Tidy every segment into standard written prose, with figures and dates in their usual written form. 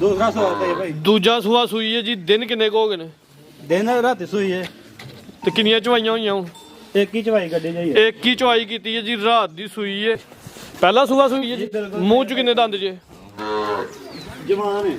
दूसरा सूआ है भाई। दूजा सूआ सूई है जी। दिन किन्ने को हो गए ने? दिन रात सूई है ते किन्नियां चवाइयां होईयां हुण? एक ही चवाई कड्ढी जाइए। एक ही चवाई कीती है जी। रात दी सूई है। पहला सूआ सूई है जी। मूंह च किन्ने दंद जे? जवान है।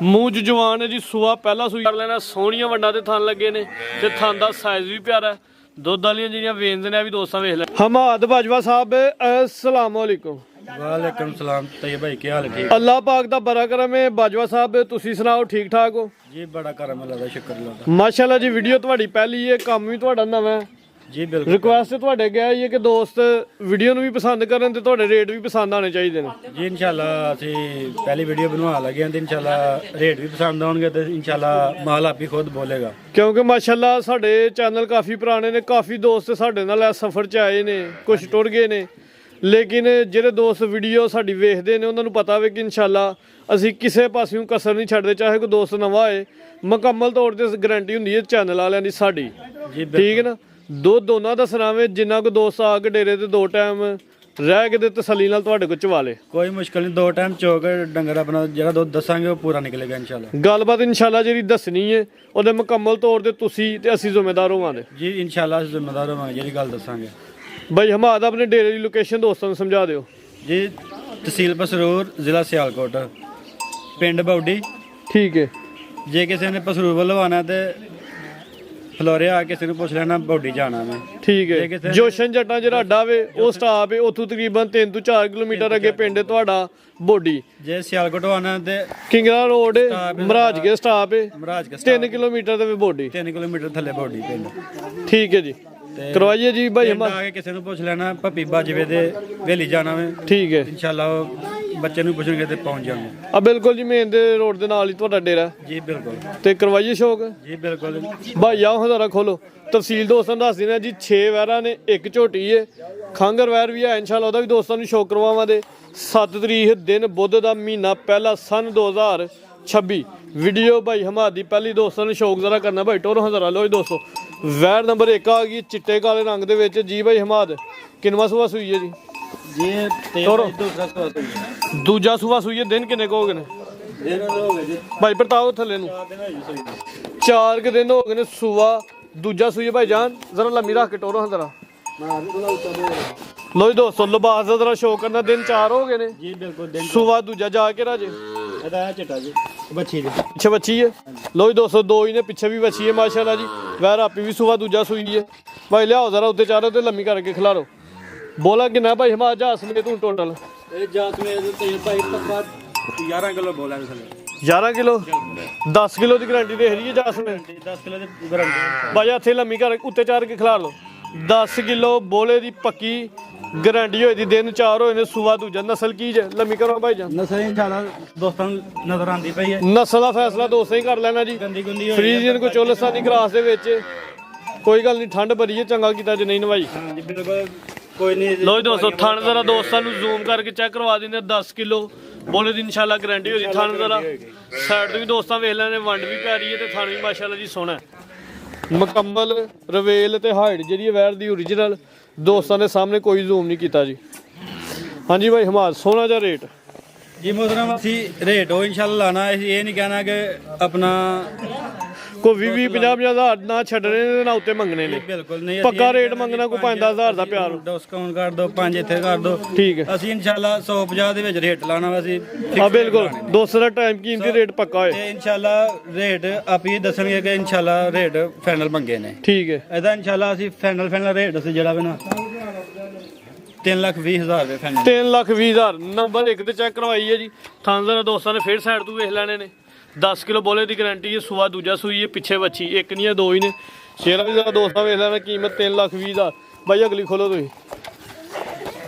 मूंह च जवान है जी। सूआ पहला सूई कर लेना। सोहणियां वंडां ते थन लगे ने ते थन दा साइज भी प्यारा है। दुध वालियां जिहड़ियां वेन्स ने भी दोस्तां वेख लै। हमाद बाजवा साहब अस्सलाम वालेकुम। वालेकुम सलाम। तैयब भाई क्या हाल है? ठीक। अल्लाह पाक दा बड़ा करम है। बाजवा साहब तुसी सुनाओ ठीक ठाक हो जी? बड़ा करम है, शुक्र अल्लाह। माशाल्लाह जी। वीडियो तुहाडी पहली है, काम भी तुहाडा नवां है जी। बिल्कुल रिक्वेस्ट तुहाडे गया है कि दोस्त वीडियो नूं भी पसंद करन ते तुहाडे रेट भी पसंद आने चाहिए ने जी। इंशाल्लाह असी पहली वीडियो बनवा लगे हैं, इंशाल्लाह रेट भी पसंद आउणगे ते इंशाल्लाह माल आप ही खुद बोलेगा। क्योंकि माशाल्लाह साडे चैनल काफ़ी पुराने ने। काफ़ी दोस्त साडे नाल इस सफर च आए ने, कुछ टुर गए ने, लेकिन ਜਿਹੜੇ दोस्त वीडियो साडी वेखदे ने उन्हां नूं पता वे कि इंशाल्लाह ਅਸੀਂ ਕਿਸੇ ਪਾਸਿਓਂ ਕਸਰ ਨਹੀਂ ਛੱਡਦੇ। ਚਾਹੇ ਕੋਈ ਦੋਸਤ ਨਵਾਂ ਆਏ, ਮੁਕੰਮਲ ਤੌਰ ਤੇ ਗਾਰੰਟੀ ਹੁੰਦੀ ਹੈ ਚੈਨਲ ਵਾਲਿਆਂ ਦੀ ਸਾਡੀ। ਠੀਕ ਹੈ ਨਾ? ਦੁੱਧ ਦੋਨਾਂ ਦਾ ਸਰਾਵੇ ਜਿੰਨਾ ਕੋ ਦੋਸਤ ਆ ਕੇ ਡੇਰੇ ਤੇ ਦੋ ਟਾਈਮ ਰਹਿ ਕੇ ਤੇ ਤਸੱਲੀ ਨਾਲ ਤੁਹਾਡੇ ਕੋਲ ਚਵਾ ਲੇ। ਕੋਈ ਮੁਸ਼ਕਲ ਨਹੀਂ, ਦੋ ਟਾਈਮ ਚੋਕ ਡੰਗਰ ਆਪਣਾ ਜਿਹੜਾ ਦੁੱਧ ਦੱਸਾਂਗੇ ਉਹ ਪੂਰਾ ਨਿਕਲੇਗਾ ਇੰਸ਼ਾਅੱਲਾ। ਗੱਲਬਾਤ ਇੰਸ਼ਾਅੱਲਾ ਜਿਹੜੀ ਦੱਸਣੀ ਹੈ ਉਹਦੇ ਮੁਕੰਮਲ ਤੌਰ ਤੇ ਤੁਸੀਂ ਤੇ ਅਸੀਂ ਜ਼ਿੰਮੇਦਾਰ ਹੋਵਾਂਗੇ ਜੀ। ਇੰਸ਼ਾਅੱਲਾ ਅਸੀਂ ਜ਼ਿੰਮੇਦਾਰ ਹੋਵਾਂਗੇ ਜਿਹੜੀ ਗੱਲ ਦੱਸਾਂਗੇ। भाई हमाद अपने डेरे की लोकेशन दोस्तों को समझा दो जी। तहसील पसरूर, जिला सियालकोट, पिंड बौडी। ठीक है। जे किसी ने पसरूर वालों आना तो फलोरे आ किसी ने पूछ लेना बौडी जाना मैं। ठीक है। जोशन जट्टा जराडा वे वो स्टाप है उतों तकरीबन 3 ਤੋਂ 4 किलोमीटर अगे पिंड ਤੁਹਾਡਾ बौडी। जे सियालकोट आना तो किंगरा रोड महाराज के स्टाप है महाराज के 3 किलोमीटर ते बौडी। 3 किलोमीटर थले बौडी पिंड। ठीक है जी। करवाइए जी भाई हम आगे किसी ने पूछ लेना भपी बाजवे दे वेली जाना मैं। ठीक है। इंशाल्लाह बच्चे ਨੂੰ ਪੁੱਛਣਗੇ ਤੇ ਪਹੁੰਚ ਜਾਣਗੇ। ਆ ਬਿਲਕੁਲ ਜੀ ਮੇਨ ਦੇ ਰੋਡ ਦੇ ਨਾਲ ਹੀ ਤੁਹਾਡਾ ਡੇਰਾ ਜੀ। ਬਿਲਕੁਲ ਤੇ ਕਰਵਾਈਏ ਸ਼ੌਕ ਜੀ। ਬਿਲਕੁਲ ਭਾਈ ਆਓ ਹਜ਼ਾਰਾ ਖੋਲੋ। ਤਫਸੀਲ ਦੋਸਤਾਂ ਨੂੰ ਦੱਸ ਦਿੰਦੇ ਜੀ। 6 ਵੈਰਾਂ ਨੇ, ਇੱਕ ਝੋਟੀ ਏ, ਖਾਂਗਰ ਵੈਰ ਵੀ ਹੈ ਇੰਸ਼ਾਅੱਲਾ ਉਹਦਾ ਵੀ ਦੋਸਤਾਂ ਨੂੰ ਸ਼ੌਕ ਕਰਵਾਵਾਂਗੇ। 7 ਤਰੀਕ ਦਿਨ ਬੁੱਧ ਦਾ ਮਹੀਨਾ ਪਹਿਲਾ ਸਨ 2026। वीडियो भाई हमारी पहली दोस्तों ने शौक जरा करना भाई टोरो हज़ारा लो दोस्तों। वैर नंबर 1 आ गई चिट्टे काले रंग दे विच जी। भाई हमाद किनवा सूआ सूई है जी? जी टोरो दूजा सूआ सूई है। दिन किन्ने को हो गए जी? भाई प्रताप थले नूं 4 के दिन हो गए ने सूआ दूजा सूई है। भाई जान जरा लम्मी रख के टोरो हज़ारा लो जी दोस्तों। लिबास का जरा शौक करना। दिन 4 हो गए ने जी। बिल्कुल सूआ दूजा जाके राजे जी। बच्ची जी पीछे बच्ची है। लो जी दोस्तों 2 ही ने, पीछे भी बच्ची है माशाल्लाह जी। वैर आपी भी सुबह दूजा सूई है। भाई लियाओ जरा उत्ते चारों ते लम्मी करके खिलारो। बोला किन्ना भाई हमारा जहाज में तू टोटल? जात में भाई 11 किलो बोला 11 किलो 10 किलो की गारंटी दे रही है जहाज में। 10 किलो की गारंटी भाई हथे लम्मी कर उत्ते चार के खिला लो। 10 किलो बोले दी पक्की गारंटी होई दी। दिन 4 होए ने सूआ दूजा। नस्ल की जे लम्मी करो भाई जान। नस्ल इंशाल्लाह दोस्तों नजर आंदी पई है। नस्ल का फैसला दोस्तों ही कर लेना जी। गंदी गुंदी फ्रीजियन को चोलस्तानी क्रॉस दे विच कोई गल नहीं। ठंड बड़ी है चंगा कीता जे नहीं नवाई। हां जी बिल्कुल कोई नहीं। लो दोस्तों थान जरा दोस्तों जूम करके चेक करवा देंगे। 10 किलो बोले दी इंशाल्लाह गारंटी होगी। थान जरा साइड तो भी दोस्तों वेख लेने। वंड भी प्यारी है तो थान भी माशाल्लाह जी सोहना है। मुकम्मल रवेल ते हाइट जी वैर दी ओरिजिनल दोस्तों ने सामने कोई जूम नहीं किया जी। हाँ जी भाई हमारा सोना जा रेट जी मोहतरम असी रेट हो इंशाल्लाह लाना। ये नहीं कहना कि अपना कोई 20-50 हज़ार ना छड़ने ना उत्ते मंगने ने। बिल्कुल नहीं। पक्का रेट मंगना कोई 5-10 हज़ार का प्यार डिस्काउंट कर दो 5 इत्थे कर दो। ठीक है। ਅਸੀਂ इंशाल्लाह 150 ਦੇ ਵਿੱਚ ਰੇਟ ਲਾਣਾ ਵਾ ਅਸੀਂ। हाँ बिल्कुल दोस्तों का टाइम कीमती रेट पक्का है। ਤੇ इंशाल्लाह ਰੇਟ ਆਪ ਹੀ ਦੱਸਣਗੇ ਕਿ इंशाल्लाह ਰੇਟ ਫਾਈਨਲ ਮੰਗੇ ਨੇ। ठीक है। ਇਹਦਾ इंशाल्लाह ਅਸੀਂ ਫਾਈਨਲ ਰੇਟ ਅਸੀਂ ਜਿਹੜਾ ਵੇ ਨਾ 3,20,000 ਰੁਪਏ ਫਾਈਨਲ। 3,20,000 नंबर 1 ਤੇ ਚੈੱਕ ਕਰਵਾਈ ਹੈ ਜੀ। ਥਾਂਜ਼ਰ ਦੋਸਤਾਂ ਨੇ ਫੇਰ ਸਾਈਡ ਤੋਂ ਵੇਖ ਲੈਣੇ ਨੇ। 10 किलो बोले की गारंटी है। सूआ दूजा सूई है। पीछे बच्ची एक नहीं है 2 ही ने। शेरा भी जरा दोस्तों वेख लेना। कीमत 3,20,000। भाई अगली खोलो तुम।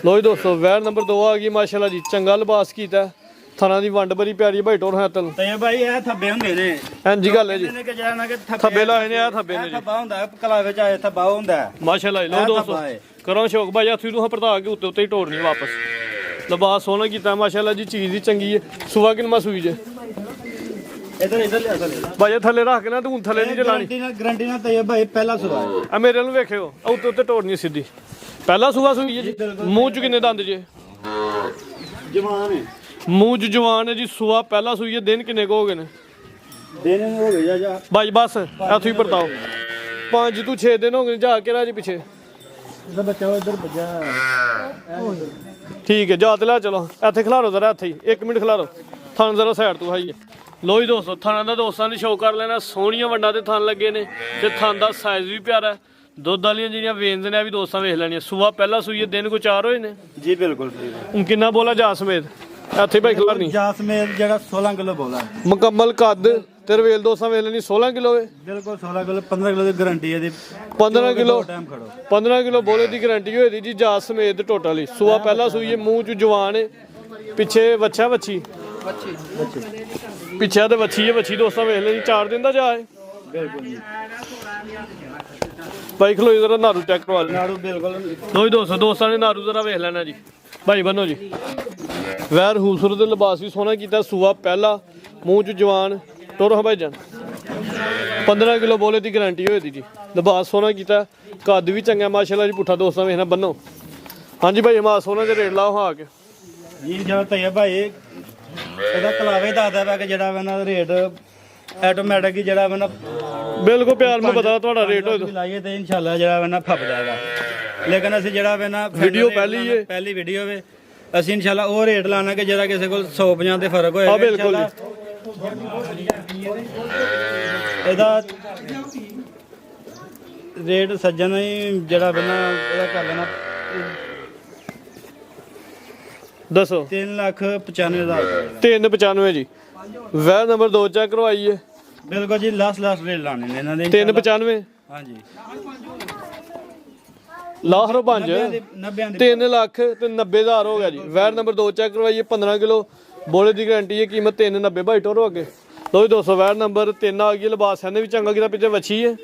लो जी दोस्तों वैर नंबर 2 आ गई माशाल्लाह जी। चंगा लिबास किया। थाना की वंड बड़ी प्यारी भाई टोर है तल ਤੇ ਭਾਈ ਇਹ ਥੱਬੇ ਹੁੰਦੇ ਨੇ। इंजी गल है जी। ਕਿ ਜਿਹੜਾ ਨਾ ਕਿ थब्बे लाए ने थब्बे ने जी। ਥੱਬਾ ਹੁੰਦਾ ਕਲਾ ਵਿੱਚ ਆਏ ਥੱਬਾ ਹੁੰਦਾ। माशाल्लाह लो दोस्तों करो शौक भाई हथी तू भरता के उत्ते उत्ते ही टोड़नी वापस। लिबास सोहना किया माशाल्लाह जी। चीज़ ही चंगी है। सुबह किनमा सूई जे इधर लिया सर भाई थले रख के ना तू थले नहीं चलानी। गारंटी ना तैयब भाई पहला सुबह आ मेरे नु वेखियो उत्ते उत्ते टोड़नी सीधी। पहला सूआ सूई है जी। मुंह च किन्ने दंद जे? जवान है। ਮੂੰਹ 'ਚ ਜਵਾਨ ਹੈ ਜੀ, ਸੂਆ ਪਹਿਲਾ ਸੂਈ ਹੈ। ਦਿਨ ਕਿੰਨੇ ਕੁ ਹੋ ਗਏ ਨੇ? ਦਿਨ ਹੋ ਗਏ ਜਾ ਬਾਈ ਬਸ ਇੱਥੋਂ ਹੀ ਪਰਤਾਓ। 5 ਤੋਂ 6 ਦਿਨ ਹੋ ਗਏ। ਜਾ ਕੇ ਰਾਜੀ ਪਿੱਛੇ ਇਹਦਾ ਬੱਚਾ ਇੱਧਰ ਭੱਜਾ। ਠੀਕ ਹੈ, ਜਾ ਤੇ ਲੈ ਚਲੋ। ਇੱਥੇ ਖਿਲਾਰੋ ਜ਼ਰਾ, ਇੱਥੇ ਹੀ 1 ਮਿੰਟ ਖਿਲਾਰੋ। ਥਣ ਜ਼ਰਾ ਸਾਈਡ ਤੋਂ ਹਾਈਏ। ਲੋ ਜੀ ਦੋਸਤੋ, ਥਾਣਾ ਦਾ ਦੋਸਤਾਂ ਨੇ ਸ਼ੋਅ ਕਰ ਲੈਣਾ। ਸੋਹਣੀਆਂ ਵੰਡਾਂ ਤੇ ਥਣ ਲੱਗੇ ਨੇ ਤੇ ਥਣ ਦਾ ਸਾਈਜ਼ ਵੀ ਪਿਆਰਾ। ਦੁੱਧ ਵਾਲੀਆਂ ਜਿਹੜੀਆਂ ਵੇਨਸ ਨੇ ਆ ਵੀ ਦੋਸਤਾਂ ਵੇਖ ਲੈਣੀਆਂ। ਸੂਆ ਪਹਿਲਾ ਸੂਈ ਹੈ। ਦਿਨ ਕੋ 4 ਹੋਏ ਨੇ ਜੀ ਬਿਲਕੁਲ। ਹੁਣ ਕਿੰਨਾ ਬੋਲਾ ਜਾ ਸਮੇਤ? ਇੱਥੇ ਭਾਈ ਖਿਲਾਰਨੀ ਜਾਸਮੇਰ ਜਿਹੜਾ 16 ਕਿਲੋ ਬੋਲਾ ਮੁਕੰਮਲ ਕੱਦ ਤੇ ਰਵੇਲ ਦੋਸਤਾਂ ਵੇਖ ਲੈਣੀ 16 ਕਿਲੋ ਹੈ। ਬਿਲਕੁਲ 16 ਕਿਲੋ 15 ਕਿਲੋ ਦੀ ਗਾਰੰਟੀ ਹੈ ਇਹਦੀ। 15 ਕਿਲੋ ਟਾਈਮ ਖੜੋ 15 ਕਿਲੋ ਬੋਲੇ ਦੀ ਗਾਰੰਟੀ ਹੋਈ ਦੀ ਜੀ। ਜਾ ਸਮੇਤ ਟੋਟਲੀ ਸੂਆ ਪਹਿਲਾ ਸੂਈ ਹੈ। ਮੂੰਹ 'ਚ ਜਵਾਨ ਹੈ। ਪਿੱਛੇ ਵੱਛਾ ਵੱਛੀ ਪਿੱਛੇ ਤੇ ਵੱਛੀ ਹੈ। ਵੱਛੀ ਦੋਸਤਾਂ ਵੇਖ ਲੈਣੀ 4 ਦਿਨ ਦਾ ਜਾ ਹੈ। ਬਿਲਕੁਲ ਜੀ। ਭਾਈ ਖਲੋ ਜਰਾ ਨਾਰੂ ਚੈੱਕ ਕਰਵਾ ਲੈ। ਨਾੜੂ ਬਿਲਕੁਲ। ਲੋ ਜੀ ਦੋਸਤਾਂ ਨੇ ਨਾਰੂ ਜ਼ਰਾ ਵੇਖ ਲੈਣਾ ਜੀ। ਭਾਈ ਬੰਨੋ ਜੀ। ਵੈਰ ਖੂਬਸੂਰਤ ਤੇ ਲਿਬਾਸ ਵੀ ਸੋਹਣਾ ਕੀਤਾ। ਸੂਆ ਪਹਿਲਾ, ਮੂੰਹ 'ਚ ਜਵਾਨ। ਟੋਰ ਹਾਂ ਭਾਈ ਜਾਨ 15 ਕਿਲੋ ਬੋਲੇ ਦੀ ਗਾਰੰਟੀ ਹੋਈ ਦੀ ਜੀ। ਲਿਬਾਸ ਸੋਹਣਾ ਕੀਤਾ। ਕੱਦ ਵੀ ਚੰਗਾ ਮਾਸ਼ਾਅੱਲਾ ਜੀ। ਪੁੱਠਾ ਦੋਸਤਾਂ ਵੇਖਣਾ ਬੰਨੋ। ਹਾਂਜੀ ਭਾਈ ਹਮਾਸ ਸੋਹਣਾ ਤੇ ਰੇਟ ਲਾਓ ਹਾਂ ਕੇ ਜੀ। ਜਿਹੜਾ ਤਈਆ ਭਾਈ ਇਹਦਾ ਕਲਾਵੇ ਦੱਸਦਾ ਵਾ ਕਿ ਜਿਹੜਾ ਵਾ ਨਾ ਰੇਟ ਆਟੋਮੈਟਿਕ ਹੀ ਜਿਹੜਾ ਵਾ ਨਾ ਬਿਲਕੁਲ ਪਿਆਰ ਨੂੰ ਪਤਾ ਤੁਹਾਡਾ ਰੇਟ ਹੋਏ ਲਾਈਏ ਤੇ ਇਨਸ਼ਾਅੱਲਾ ਜਿਹੜਾ ਵਾ ਨਾ ਫੱਪ ਜਾਏਗਾ। ਲੇਕਿਨ ਅਸੀਂ ਜਿਹੜਾ ਵਾ ਨਾ ਵੀਡੀਓ ਪਹਿਲੀ ਵੀਡੀਓ ਵੇ ਅਸੀਂ ਇਨਸ਼ਾਅੱਲਾ ਉਹ ਰੇਟ ਲਾਣਾ ਕਿ ਜਿਹੜਾ ਕਿਸੇ ਕੋਲ 150 ਦੇ ਫਰਕ ਹੋਏਗਾ। ਬਿਲਕੁਲ ਇਹਦਾ ਰੇਟ ਸੱਜਣ ਹੀ ਜਿਹੜਾ ਵਾ ਨਾ ਇਹਦਾ ਕਰ ਲੈਣਾ ਦੱਸੋ। 3,95,000 395 ਜੀ। ਵੈਰ ਨੰਬਰ 2 ਚੈੱਕ ਕਰਵਾਈਏ। ਬਿਲਕੁਲ ਜੀ। ਲਾਸਟ ਰੇਟ ਲਾਣੇ ਨੇ ਇਹਨਾਂ ਦੇ 395 ਹਾਂਜੀ। ਲਾਹਰ 5 90 3 ਲੱਖ ਤੇ 90,000 ਹੋ ਗਿਆ ਜੀ। ਵੈਰ ਨੰਬਰ 2 ਚੈੱਕ ਕਰਵਾਈਏ। 15 ਕਿਲੋ ਬੋਲੇ ਦੀ ਗਾਰੰਟੀ ਹੈ। ਕੀਮਤ 390 ਭਾਈ ਟੋਰੋ ਅੱਗੇ। ਲੋ ਜੀ 200 ਵੈਰ ਨੰਬਰ 3 ਆ ਗਈ। ਲਿਬਾਸ ਇਹਨੇ ਵੀ ਚੰਗਾ ਕੀਤਾ। ਪਿੱਛੇ ਵੱਛੀ ਹੈ।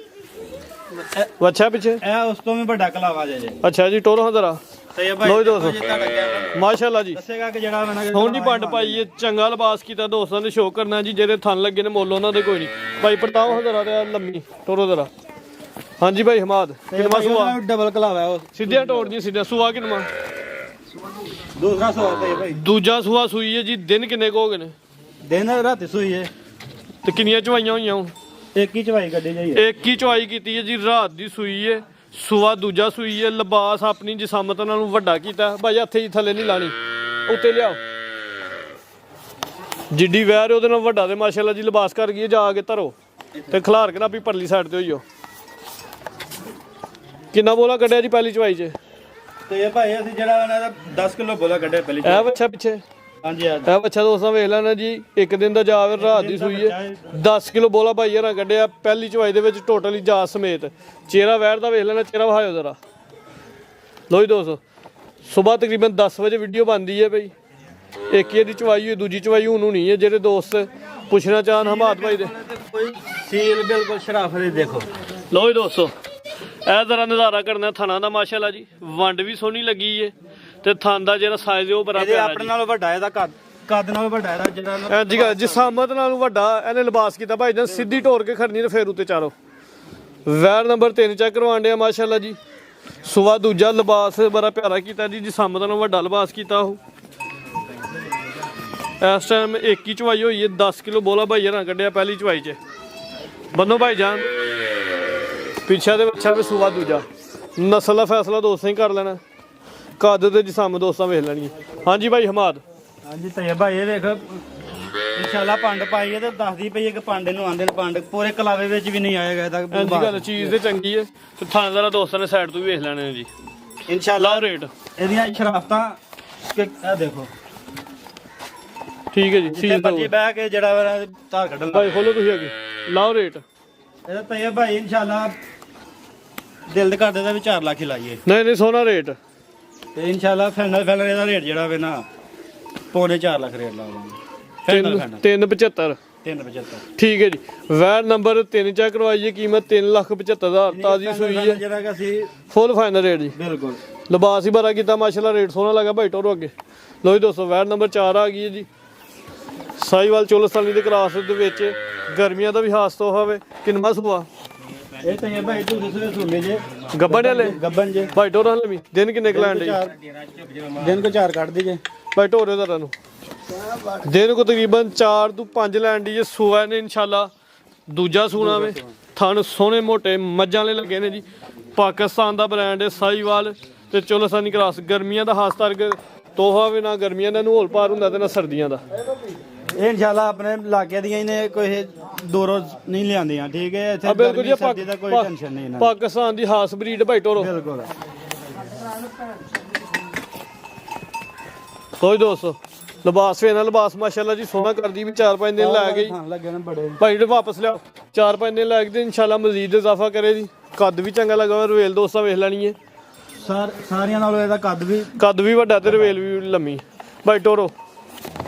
ਵੱਛਾ ਪਿੱਛੇ ਇਹ ਉਸ ਤੋਂ ਵੀ ਵੱਡਾ ਕਲਾਵਾ ਜੇ। ਅੱਛਾ ਜੀ ਟੋਰੋ ਹਾਂ ਜ਼ਰਾ। ਲੋ ਜੀ 200 ਮਾਸ਼ਾਅੱਲਾ ਜੀ। ਦੱਸੇਗਾ ਕਿ ਜਿਹੜਾ ਵਾ ਹੁਣ ਜੀ ਪੰਡ ਪਾਈ ਹੈ। ਚੰਗਾ ਲਿਬਾਸ ਕੀਤਾ ਦੋਸਤਾਂ ਨੇ ਸ਼ੋਅ ਕਰਨਾ ਜੀ। ਜਿਹੜੇ ਥਣ ਲੱਗੇ ਨੇ ਮੁੱਲ ਉਹਨਾਂ ਦੇ ਕੋਈ ਨਹੀਂ। ਭਾਈ ਪਰਤਾਓ ਜ਼ਰਾ ਤੇ ਲੰਮੀ ਟੋਰੋ ਜ਼ਰਾ। ਹਾਂਜੀ ਭਾਈ ਹਮਾਦ ਕਿੰਨਾ ਸੂਆ? ਡਬਲ ਕਲਾਵਾ ਉਹ ਸਿੱਧਿਆ ਟੋੜ ਜੀ ਸਿੱਧਾ ਸੂਆ ਕਿੰਨਾ? ਦੂਸਰਾ ਸੂਆ ਤੇ ਭਾਈ ਦੂਜਾ ਸੂਆ ਸੂਈ ਹੈ ਜੀ। ਦਿਨ ਕਿੰਨੇ ਕੁ ਹੋ ਗਏ ਨੇ? ਦਿਨ ਰਾਤ ਸੂਈ ਹੈ ਤੇ ਕਿੰਨੀਆਂ ਚਵਾਈਆਂ ਹੋਈਆਂ ਹੁਣ? ਇੱਕ ਹੀ ਚਵਾਈ ਕੱਢੀ ਜਾਈਏ। ਇੱਕ ਹੀ ਚਵਾਈ ਕੀਤੀ ਹੈ ਜੀ। ਰਾਤ ਦੀ ਸੂਈ ਹੈ। ਸੂਆ ਦੂਜਾ ਸੂਈ ਹੈ। ਲਿਬਾਸ ਆਪਣੀ ਜਿਸਾਮਤ ਨਾਲ ਵੱਡਾ ਕੀਤਾ ਭਾਈ। ਹੱਥੇ ਹੀ ਥੱਲੇ ਨਹੀਂ ਲਾਣੀ, ਉੱਤੇ ਲਿਆਓ। ਜਿੱਡੀ ਵੈਰ ਉਹਦੇ ਨਾਲ ਵੱਡਾ ਤੇ ਮਾਸ਼ਾਅੱਲਾ ਜੀ ਲਿਬਾਸ ਕਰ ਗਈ ਹੈ। ਜਾ ਕੇ ਧਰੋ ਤੇ ਖਿਲਾਰ ਕੇ ਨਾ ਵੀ ਪਰਲੀ ਸਾਈਡ ਤੇ ਹੋਈਓ। ਕਿੰਨਾ ਬੋਲਾ ਕੱਢਿਆ ਜੀ ਪਹਿਲੀ ਚਵਾਈ 'ਚ? ਤੇ ਇਹ ਭਾਈ ਅਸੀਂ ਜਿਹੜਾ ਇਹਨਾਂ ਦਾ 10 ਕਿਲੋ ਬੋਲਾ ਕੱਢਿਆ ਪਹਿਲੀ ਇਹ ਬੱਚਾ ਪਿੱਛੇ। ਹਾਂਜੀ ਇਹ ਬੱਚਾ ਦੋਸਤਾਂ ਵੇਖ ਲੈਣਾ ਜੀ। ਇੱਕ ਦਿਨ ਦਾ ਜਾਵੇ ਰਾਤ ਦੀ ਸੂਈ ਹੈ। 10 ਕਿਲੋ ਬੋਲਾ ਭਾਈ ਯਾਰਾਂ ਕੱਢਿਆ ਪਹਿਲੀ ਚਵਾਈ ਦੇ ਵਿੱਚ ਟੋਟਲੀ ਜਾ ਸਮੇਤ। ਚਿਹਰਾ ਵੈਰ ਦਾ ਵੇਖ ਲੈਣਾ। ਚਿਹਰਾ ਵਹਾਇਓ ਜ਼ਰਾ। ਲੋ ਜੀ ਦੋਸਤੋ ਸਵੇਰ ਤਕਰੀਬਨ 10 ਵਜੇ ਵੀਡੀਓ ਬਣਦੀ ਹੈ ਭਾਈ। ਇੱਕ ਇਹਦੀ ਚਵਾਈ ਹੋਈ, ਦੂਜੀ ਚਵਾਈ ਹੁਣ ਹੋਣੀ ਹੈ। ਜਿਹੜੇ ਦੋਸਤ ਪੁੱਛਣਾ ਚਾਹਣ ਹਮਾਦ ਭਾਈ ਦੇ ਕੋਈ ਸੀਲ ਬਿਲਕੁਲ ਸ਼ਰਾਫਤ ਦੇ ਦੇਖੋ। ਲੋ ਜੀ ਦੋਸਤੋ ਇਹ ਜ਼ਰਾ ਨਜ਼ਾਰਾ ਕਰਨਾ ਥਣਾ ਦਾ ਮਾਸ਼ਾਅੱਲਾ ਜੀ। ਵੰਡ ਵੀ ਸੋਹਣੀ ਲੱਗੀ ਏ ਤੇ ਥਣ ਦਾ ਜਿਹੜਾ ਸਾਈਜ਼ ਉਹ ਬੜਾ ਪਿਆਰਾ ਆਪਣੇ ਨਾਲੋਂ ਵੱਡਾ ਇਹਦਾ ਕੱਦ ਨਾਲੋਂ ਵੱਡਾ ਇਹਦਾ ਜਿਹੜਾ ਜੀ। ਜਿਸਾਮਤ ਨਾਲੋਂ ਵੱਡਾ ਇਹਨੇ ਲਿਬਾਸ ਕੀਤਾ ਭਾਈ ਜਾਨ। ਸਿੱਧੀ ਢੋਰ ਕੇ ਖੜਨੀ ਤੇ ਫੇਰ ਉੱਤੇ ਚਾਰੋ। ਵੈਰ ਨੰਬਰ 3 ਚੈੱਕ ਕਰਵਾਉਣ ਡਿਆ ਮਾਸ਼ਾਅੱਲਾ ਜੀ। ਸੁਆ ਦੂਜਾ ਲਿਬਾਸ ਬੜਾ ਪਿਆਰਾ ਕੀਤਾ ਜੀ। ਜਿਸਾਮਤ ਨਾਲੋਂ ਵੱਡਾ ਲਿਬਾਸ ਕੀਤਾ ਉਹ। ਇਸ ਟਾਈਮ ਇੱਕ ਹੀ ਚਵਾਈ ਹੋਈ ਹੈ। 10 ਕਿਲੋ ਬੋਲਾ ਭਾਈ ਜਰਾਂ ਕੱਢਿਆ ਪਹਿਲੀ ਚਵਾਈ 'ਚ। ਬੰਨੋ ਭਾਈ ਜਾਨ ਪਿੱਛੇ ਦੇ ਬੱਚਾ ਵੀ ਸੂਆ ਦੂਜਾ। ਨਸਲ ਦਾ ਫੈਸਲਾ ਦੋਸਤਾਂ ਹੀ ਕਰ ਲੈਣਾ। ਕੱਦ ਤੇ ਜਿਸਮ ਦੋਸਤਾਂ ਵੇਖ ਲੈਣੀ। ਹਾਂਜੀ ਭਾਈ ਹਮਾਦ। ਹਾਂਜੀ ਤਈਆ ਭਾਈ ਇਹ ਦੇਖ ਇਨਸ਼ਾਅੱਲਾ ਪੰਡ ਪਾਈ ਹੈ ਤੇ ਦੱਸਦੀ ਪਈ ਹੈ ਕਿ ਪਾਂਡੇ ਨੂੰ ਆਂਦੇ ਨੇ। ਪੰਡ ਪੂਰੇ ਕਲਾਵੇ ਵਿੱਚ ਵੀ ਨਹੀਂ ਆਏਗਾ ਇਹਦਾ। ਇੰਜ ਗੱਲ ਚੀਜ਼ ਤੇ ਚੰਗੀ ਹੈ ਤੇ ਥਾਣੇਦਾਰ ਦੋਸਤਾਂ ਨੇ ਸਾਈਡ ਤੋਂ ਵੀ ਵੇਖ ਲੈਣੇ ਨੇ ਜੀ ਇਨਸ਼ਾਅੱਲਾ। ਰੇਟ ਇਹਦੀਆਂ ਸ਼ਰਾਫਤਾਂ ਇਹ ਦੇਖੋ। ਠੀਕ ਹੈ ਜੀ। ਸੀਲ ਬੱਜੀ ਬਹਿ ਕੇ ਜਿਹੜਾ ਧਾਰ ਕੱਢਣ ਭਾਈ ਖੋਲੋ ਤੁਸੀਂ ਅੱਗੇ ਲਾਓ ਰੇਟ। ਇਹਦਾ ਤਈਆ ਭਾਈ ਇਨਸ਼ਾਅੱਲਾ ਦਿਲ ਦੇ ਕਰਦੇ ਦਾ ਵੀ 4 ਲੱਖ ਹੀ ਲਾਈਏ। ਨਹੀਂ ਸੋਨਾ ਰੇਟ ਤੇ ਇਨਸ਼ਾਅੱਲਾ ਫਾਈਨਲ ਇਹਦਾ ਰੇਟ ਜਿਹੜਾ ਵੇ ਨਾ ਪੌਣੇ 4 ਲੱਖ ਰੇਟ ਲਾਵਾਂਗੇ। 375 375 ਠੀਕ ਹੈ ਜੀ। ਵੈਰ ਨੰਬਰ 3 ਚੈੱਕ ਕਰਵਾਈਏ। ਕੀਮਤ 3,75,000 ਤਾਜ਼ੀ ਸੂਈ ਹੈ। ਜਿਹੜਾ ਕਿ ਅਸੀਂ ਫੁੱਲ ਫਾਈਨਲ ਰੇਟ ਜੀ। ਬਿਲਕੁਲ ਲਿਬਾਸ ਹੀ ਬੜਾ ਕੀਤਾ ਮਾਸ਼ਾਅੱਲਾ। ਰੇਟ ਸੋਹਣਾ ਲੱਗਾ ਭਾਈ ਟੋਰੋ ਅੱਗੇ। ਲੋ ਜੀ ਦੋਸਤੋ ਵੈਰ ਨੰਬਰ 4 ਆ ਗਈ ਹੈ ਜੀ। ਸਾਈਵਾਲ ਚੋਲਸਤਾਨੀ ਦੇ ਕਰਾਸ ਦੇ ਵਿੱਚ ਗਰਮੀਆਂ ਦਾ ਵੀ ਹਾਸ ਤੋਂ ਹੋਵੇ। ਕਿੰਨਾ ਸੁਭਾ ਇਹ ਤਾਂ ਭਾਈ ਤੂੰ ਦੂਸਰੇ ਸੁਣਨੇ ਜੇ ਗੱਬਨ ਵਾਲੇ ਗੱਬਨ ਜੇ ਭਾਈ ਟੋਰਾ ਲਵੀ ਦਿਨ ਕਿੰਨੇ ਕਲਾਂਡ ਜੀ? ਦਿਨ ਕੋ 4 ਕੱਢ ਦੀਏ ਭਾਈ ਟੋਰੇ ਦਾ ਨੂੰ ਦਿਨ ਕੋ ਤਕਰੀਬਨ 4 ਤੋਂ 5 ਲੈਣ ਦੀ ਜੇ ਸੂਆ ਨੇ ਇਨਸ਼ਾਅੱਲਾ ਦੂਜਾ ਸੂਣਾ ਵੇ ਥਣ ਸੋਹਣੇ ਮੋਟੇ ਮੱਝਾਂ ਵਾਲੇ ਲੱਗੇ ਨੇ ਜੀ ਪਾਕਿਸਤਾਨ ਦਾ ਬ੍ਰਾਂਡ ਹੈ ਸਾਹੀਵਾਲ ਤੇ ਚੋਲਸਾਨੀ ਕਰਾਸ ਗਰਮੀਆਂ ਦਾ ਖਾਸ ਕਰਕੇ ਤੋਹਫਾ ਵੀ ਨਾ ਗਰਮੀਆਂ ਦਾ ਇਹਨੂੰ ਹੋਲ ਪਾਰ ਹੁੰਦਾ ਤੇ ਨਾ ਸਰਦੀਆਂ ਦਾ ਇਹ ਇਨਸ਼ਾਅੱਲਾ ਆਪਣੇ ਇਲਾਕੇ ਦੀਆਂ ਇਹਨੇ ਕੋਈ ਦੂਰੋਂ ਨਹੀਂ ਲਿਆਂਦੀਆਂ ਠੀਕ ਹੈ ਇੱਥੇ ਬਿਲਕੁਲ ਜੀ ਗਰਮੀ ਸਰਦੀ ਦਾ ਕੋਈ ਟੈਨਸ਼ਨ ਨਹੀਂ ਇਹਨਾਂ ਪਾਕਿਸਤਾਨ ਦੀ ਹਾਸ ਬਰੀਡ ਭਾਈ ਟੋਰੋ ਬਿਲਕੁਲ ਕੋਈ ਦੋਸਤੋ ਲਿਬਾਸ ਵੇ ਨਾ ਲਿਬਾਸ ਮਾਸ਼ਾਅੱਲਾ ਜੀ ਸੋਹਣਾ ਕਰਦੀ ਵੀ 4-5 ਦਿਨ ਲੈ ਗਈ ਹਾਂ ਲੱਗੇ ਨੇ ਬੜੇ ਭਾਈ ਜਿਹੜੇ ਵਾਪਸ ਲਿਆਓ 4-5 ਦਿਨ ਲੈ ਕੇ ਤੇ ਇਨਸ਼ਾਅੱਲਾ ਮਜ਼ੀਦ ਇਜ਼ਾਫਾ ਕਰੇ ਜੀ ਕੱਦ ਵੀ ਚੰਗਾ ਲੱਗਾ ਰਵੇਲ ਦੋਸਤਾਂ ਵੇਖ ਲੈਣੀ ਹੈ ਸਾਰੀਆਂ ਨਾਲੋਂ ਇਹਦਾ ਕੱਦ ਵੀ ਵੱਡਾ ਤੇ ਰਵੇਲ ਵੀ ਲੰਮੀ ਭਾਈ ਟੋਰੋ